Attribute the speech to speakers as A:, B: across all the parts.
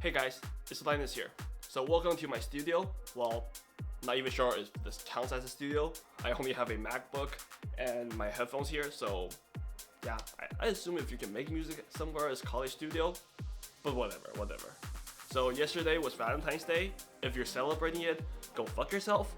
A: Hey guys, it's Linus here. So welcome to my studio. Well, not even sure if this counts as a studio. I only have a MacBook and my headphones here, so yeah, I assume if you can make music somewhere it's college studio, but whatever. So yesterday was Valentine's Day. If you're celebrating it, go fuck yourself.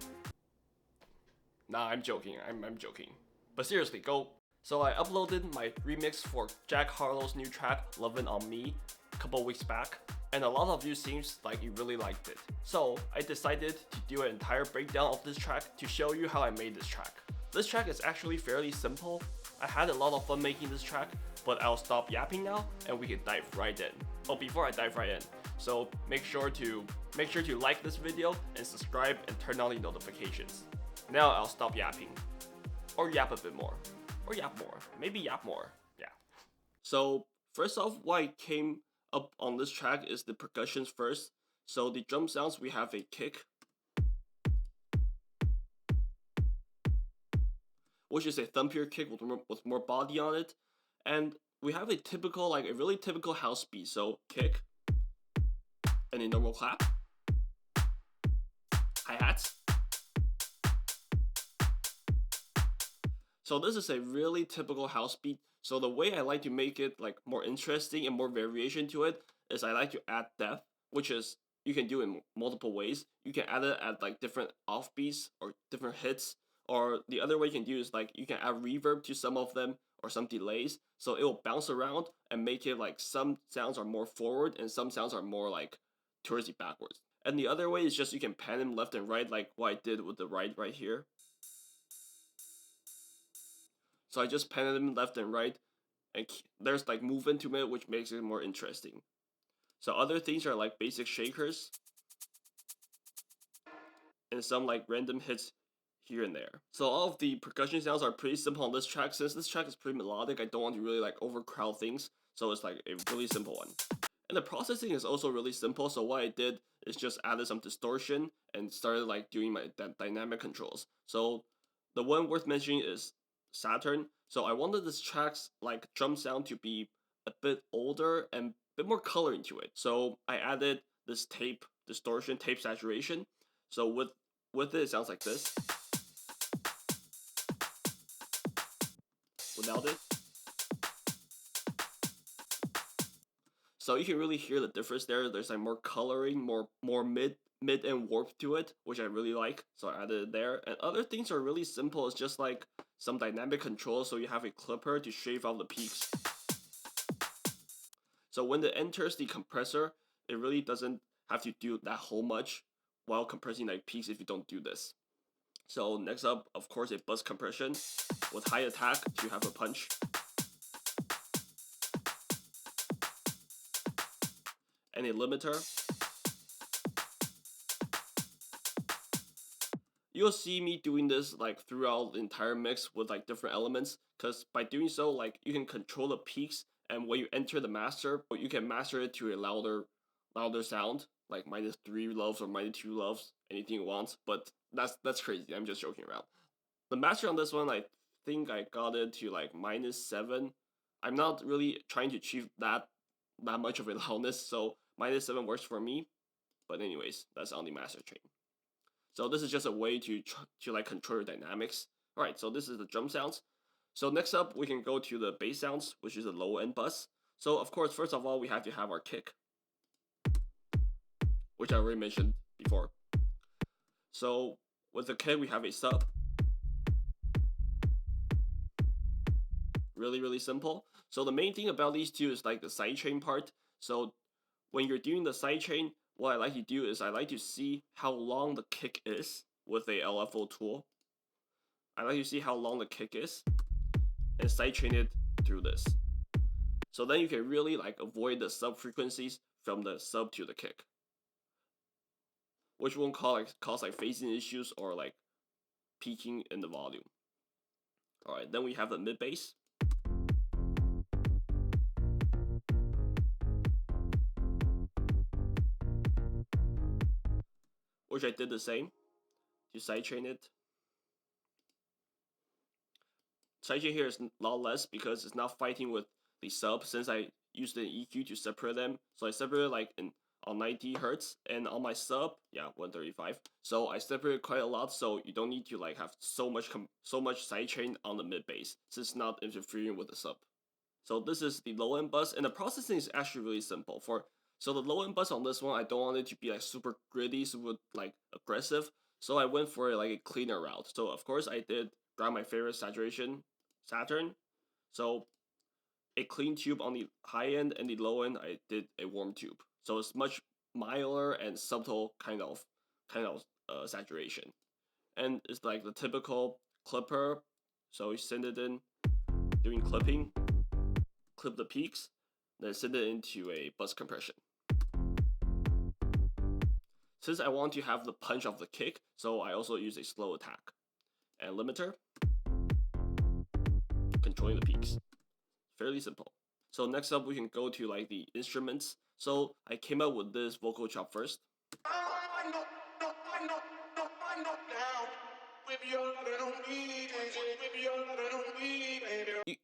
A: Nah, I'm joking. I'm joking. But seriously, go. So I uploaded my remix for Jack Harlow's new track, Lovin' On Me, a couple weeks back, and a lot of you seems like you really liked it. So I decided to do an entire breakdown of this track to show you how I made this track. This track is actually fairly simple. I had a lot of fun making this track, but I'll stop yapping now and we can dive right in. Oh, before I dive right in, so make sure to like this video and subscribe and turn on the notifications. Now I'll stop yapping. Or yap a bit more. Or yap more. Maybe yap more. Yeah. So, first off, what I came up on this track is the percussions first. So, the drum sounds, we have a kick, which is a thumpier kick with more body on it. And we have a really typical house beat. So, kick, and a normal clap, hi-hats. So this is a really typical house beat. So the way I like to make it like more interesting and more variation to it is I like to add depth, which is you can do in multiple ways. You can add it at like different offbeats or different hits, or the other way you can do is like you can add reverb to some of them or some delays, so it will bounce around and make it like some sounds are more forward and some sounds are more like towards the backwards. And the other way is just you can pan them left and right like what I did with the right here. So I just pan them left and right, and there's like movement to it, which makes it more interesting. So other things are like basic shakers and some like random hits here and there. So all of the percussion sounds are pretty simple on this track. Since this track is pretty melodic, I don't want to really like overcrowd things, so it's like a really simple one. And the processing is also really simple, so what I did is just added some distortion and started like doing my dynamic controls. So the one worth mentioning is Saturn. So I wanted this track's like drum sound to be a bit older and a bit more color into it. So I added this tape distortion, tape saturation. So with it sounds like this. Without it, so you can really hear the difference there. There's like more coloring, more mid and warp to it, which I really like. So I added it there. And other things are really simple. It's just like some dynamic control. So you have a clipper to shave off the peaks. So when it enters the compressor, it really doesn't have to do that whole much while compressing like peaks if you don't do this. So next up, of course, a bus compression with high attack to have a punch. And a limiter. You'll see me doing this like throughout the entire mix with like different elements, because by doing so, like you can control the peaks, and when you enter the master, you can master it to a louder sound, like -3 loves or -2 loves, anything you want. But that's crazy. I'm just joking around. The master on this one, I think I got it to like -7. I'm not really trying to achieve that much of a loudness, so -7 works for me. But anyways, that's on the master chain. So this is just a way to like control your dynamics. All right, so this is the drum sounds. So next up, we can go to the bass sounds, which is a low end bus. So of course, first of all, we have to have our kick, which I already mentioned before. So with the kick, we have a sub. Really simple. So the main thing about these two is like the sidechain part. So when you're doing the sidechain, what I like to do is I like to see how long the kick is with a LFO tool. I like to see how long the kick is and sidechain it through this. So then you can really like avoid the sub frequencies from the sub to the kick, which won't cause like phasing issues or like peaking in the volume. All right, then we have the mid bass. Which I did the same to sidechain it. Sidechain here is a lot less because it's not fighting with the sub, since I used the EQ to separate them. So I separated like in on 90 hertz, and on my sub, yeah, 135. So I separated quite a lot, so you don't need to like have so much sidechain on the mid bass, since it's not interfering with the sub. So this is the low end bus, and the processing is actually really simple. So the low end bus on this one, I don't want it to be like super gritty, super like aggressive. So I went for like a cleaner route. So of course I did grab my favorite saturation, Saturn. So a clean tube on the high end, and the low end I did a warm tube. So it's much milder and subtle kind of saturation. And it's like the typical clipper. So you send it in, doing clipping, clip the peaks, then send it into a bus compression. Since I want to have the punch of the kick, so I also use a slow attack. And limiter, controlling the peaks. Fairly simple. So next up we can go to like the instruments. So I came up with this vocal chop first.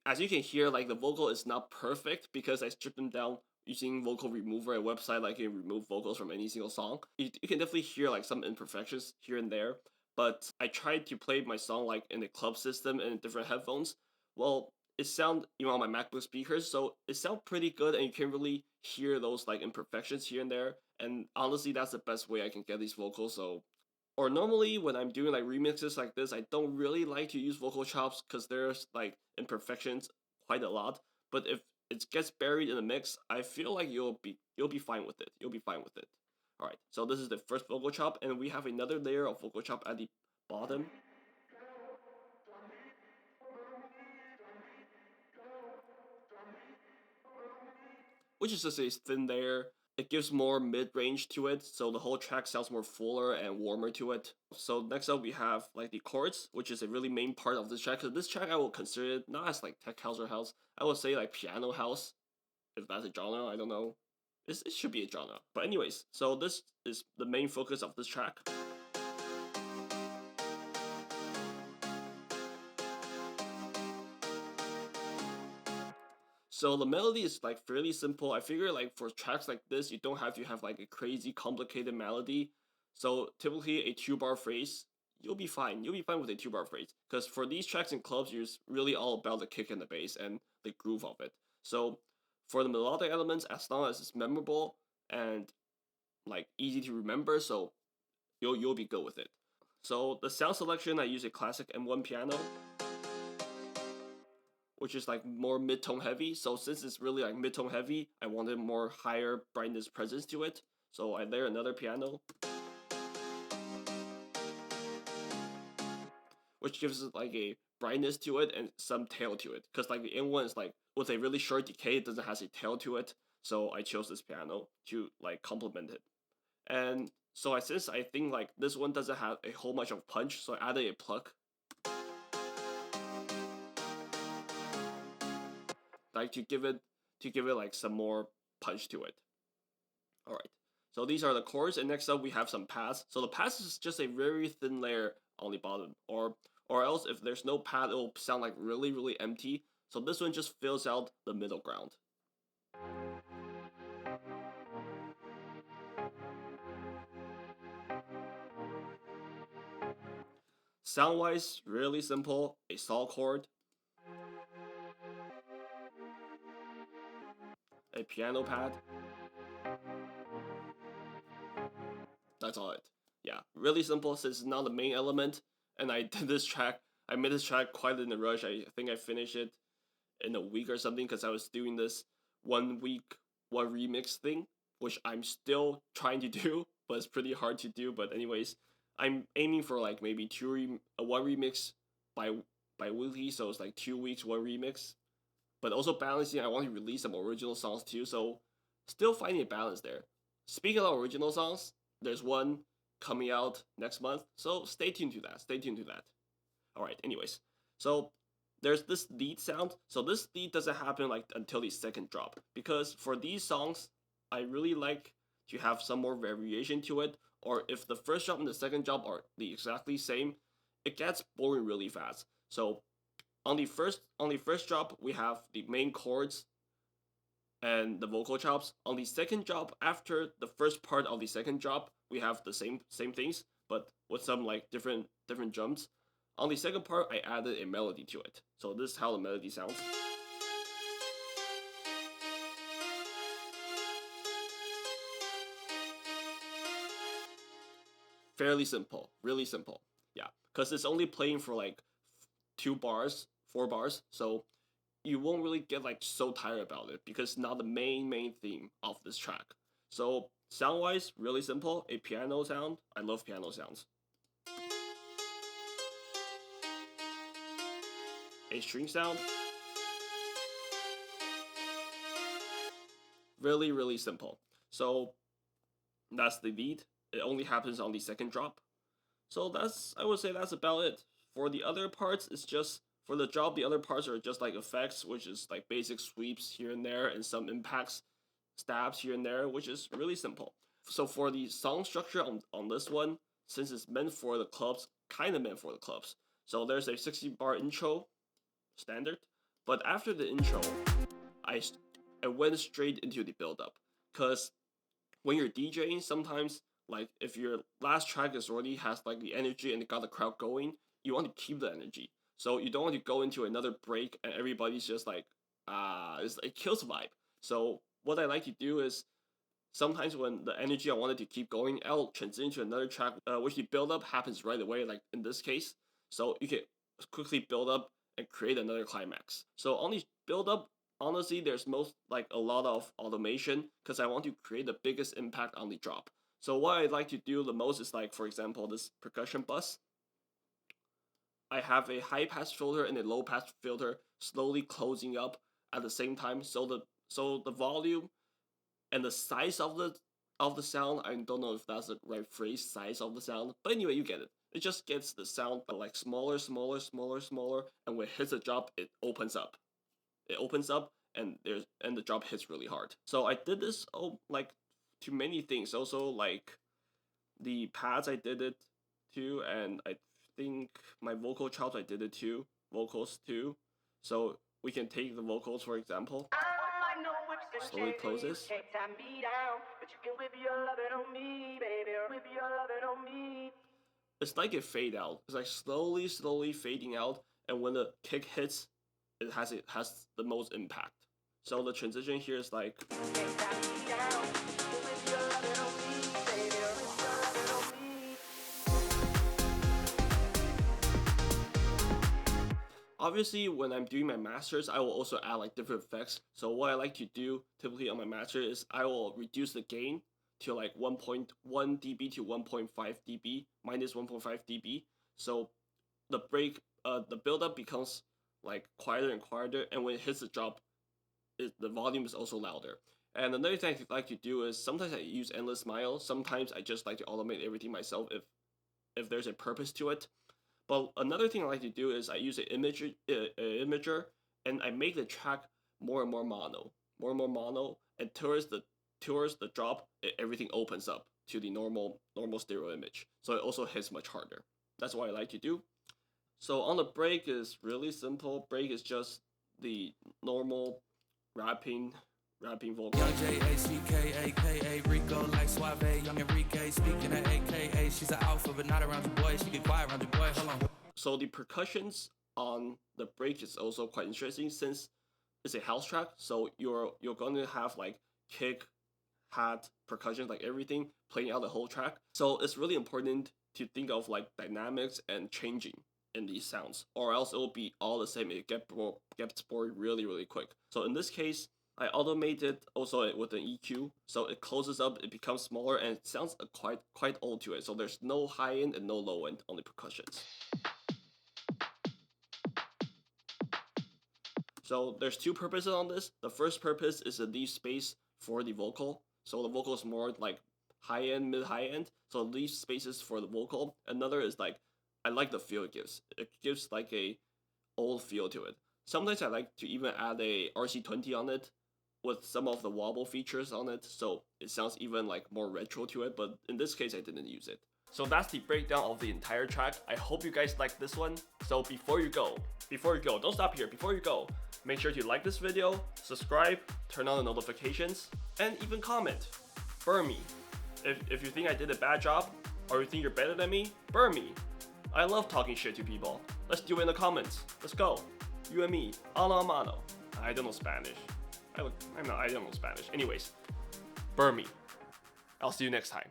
A: As you can hear, like the vocal is not perfect because I stripped them down using vocal remover, a website like you can remove vocals from any single song. You can definitely hear like some imperfections here and there, but I tried to play my song like in a club system and in different headphones. Well, it sound on my MacBook speakers, so it sound pretty good, and you can really hear those like imperfections here and there. And honestly, that's the best way I can get these vocals. So, or normally when I'm doing like remixes like this, I don't really like to use vocal chops because there's like imperfections quite a lot. But if it gets buried in the mix, I feel like you'll be fine with it. You'll be fine with it. All right. So this is the first vocal chop, and we have another layer of vocal chop at the bottom. Which is just a thin layer. It gives more mid-range to it, so the whole track sounds more fuller and warmer to it. So next up we have like the chords, which is a really main part of this track. So this track I will consider it not as like tech house or house. I would say like piano house, if that's a genre. I don't know. It should be a genre. But anyways, so this is the main focus of this track. So the melody is like fairly simple. I figure like for tracks like this, you don't have to have like a crazy complicated melody. So typically a 2-bar phrase, you'll be fine. You'll be fine with a 2-bar phrase. Because for these tracks in clubs, it's really all about the kick and the bass and the groove of it. So for the melodic elements, as long as it's memorable and like easy to remember, so you'll be good with it. So the sound selection, I use a classic M1 piano, which is like more mid-tone heavy. So since it's really like mid-tone heavy, I wanted more higher brightness presence to it. So I layer another piano, which gives it like a brightness to it and some tail to it. Because like the M1 is like with a really short decay, it doesn't have a tail to it. So I chose this piano to like complement it. And so since I think like this one doesn't have a whole bunch of punch, so I added a pluck, like to give it like some more punch to it. All right. So these are the chords, and next up we have some pads. So the pads is just a very thin layer on the bottom, or else if there's no pad, it'll sound like really empty. So this one just fills out the middle ground. Sound wise, really simple. A saw chord, a piano pad. That's all it. Yeah, really simple since it's not the main element. And I did this track. I made this track quite in a rush. I think I finished it in a week or something because I was doing this 1 week, one remix thing, which I'm still trying to do, but it's pretty hard to do. But anyways, I'm aiming for like maybe one remix by weekly, so it's like 2 weeks, one remix. But also balancing, I want to release some original songs too, so still finding a balance there. Speaking of original songs, there's one coming out next month, so stay tuned to that. Stay tuned to that. All right. Anyways, so there's this lead sound. So this lead doesn't happen like until the second drop because for these songs, I really like to have some more variation to it. Or if the first drop and the second drop are the exactly same, it gets boring really fast. So on the first drop, we have the main chords and the vocal chops. On the second job, after the first part of the second job, we have the same things, but with some like different jumps. On the second part, I added a melody to it. So this is how the melody sounds. Fairly simple, really simple. Yeah, because it's only playing for like 2 bars, 4 bars, so you won't really get like so tired about it because it's not the main theme of this track. So sound wise, really simple. A piano sound. I love piano sounds. A string sound. Really simple. So that's the lead. It only happens on the second drop. So I would say that's about it. For the other parts, it's just for the job. The other parts are just like effects, which is like basic sweeps here and there, and some impacts, stabs here and there, which is really simple. So for the song structure on this one, since it's meant for the clubs, kind of meant for the clubs. So there's a 60-bar intro, standard. But after the intro, I I went straight into the build up, cause when you're DJing, sometimes like if your last track is already has like the energy and it got the crowd going, you want to keep the energy. So you don't want to go into another break and everybody's just like it kills the vibe. So what I like to do is sometimes when the energy I wanted to keep going, I'll transition to another track, which the build up happens right away, like in this case. So you can quickly build up and create another climax. So on these build up, honestly, there's most like a lot of automation because I want to create the biggest impact on the drop. So what I like to do the most is like, for example, this percussion bus. I have a high pass filter and a low pass filter slowly closing up at the same time. So the volume and the size of the sound, I don't know if that's the right phrase, size of the sound, but anyway, you get it. It just gets the sound like smaller, and when it hits a drop, it opens up. It opens up, and the drop hits really hard. So I did this like to many things. Also like the pads, I did it too, and I think my vocal chops, I did it too. Vocals too. So we can take the vocals for example. Slowly closes. It's like a fade out. It's like slowly fading out, and when the kick hits, it has the most impact. So the transition here is like. Obviously, when I'm doing my masters, I will also add like different effects. So what I like to do typically on my master is I will reduce the gain to like 1.1 dB to 1.5 dB, minus 1.5 dB. So the the buildup becomes like quieter and quieter, and when it hits the drop, the volume is also louder. And another thing I like to do is sometimes I use endless smile. Sometimes I just like to automate everything myself if there's a purpose to it. But another thing I like to do is I use an imager, and I make the track more and more mono, and towards the drop, everything opens up to the normal stereo image. So it also hits much harder. That's what I like to do. So on the break is really simple. Break is just the normal rapping vocal.
B: Young J-A-C-K-A-K-A Rico like Suave, young Enrique speaking at AKA. She's an alpha but not around your boy. She get quiet around your boy. Hold on.
A: So the percussions on the break is also quite interesting since it's a house track. So you're going to have like kick, hat, percussion, like everything playing out the whole track. So it's really important to think of like dynamics and changing in these sounds, or else it will be all the same. It gets bored really quick. So in this case, I automated also with an EQ, so it closes up, it becomes smaller, and it sounds quite old to it. So there's no high end and no low end on the percussions. So there's two purposes on this. The first purpose is to leave space for the vocal. So the vocal is more like high end, mid high end. So leave spaces for the vocal. Another is like I like the feel it gives. It gives like a old feel to it. Sometimes I like to even add a RC20 on it with some of the wobble features on it, so it sounds even like more retro to it. But in this case, I didn't use it. So that's the breakdown of the entire track. I hope you guys liked this one. So before you go, don't stop here. Before you go, make sure to like this video, subscribe, turn on the notifications, and even comment. Burn me. If you think I did a bad job, or you think you're better than me, burn me. I love talking shit to people. Let's do it in the comments. Let's go. You and me, mano a mano. I don't know Spanish. I don't know Spanish. Anyways, burn me. I'll see you next time.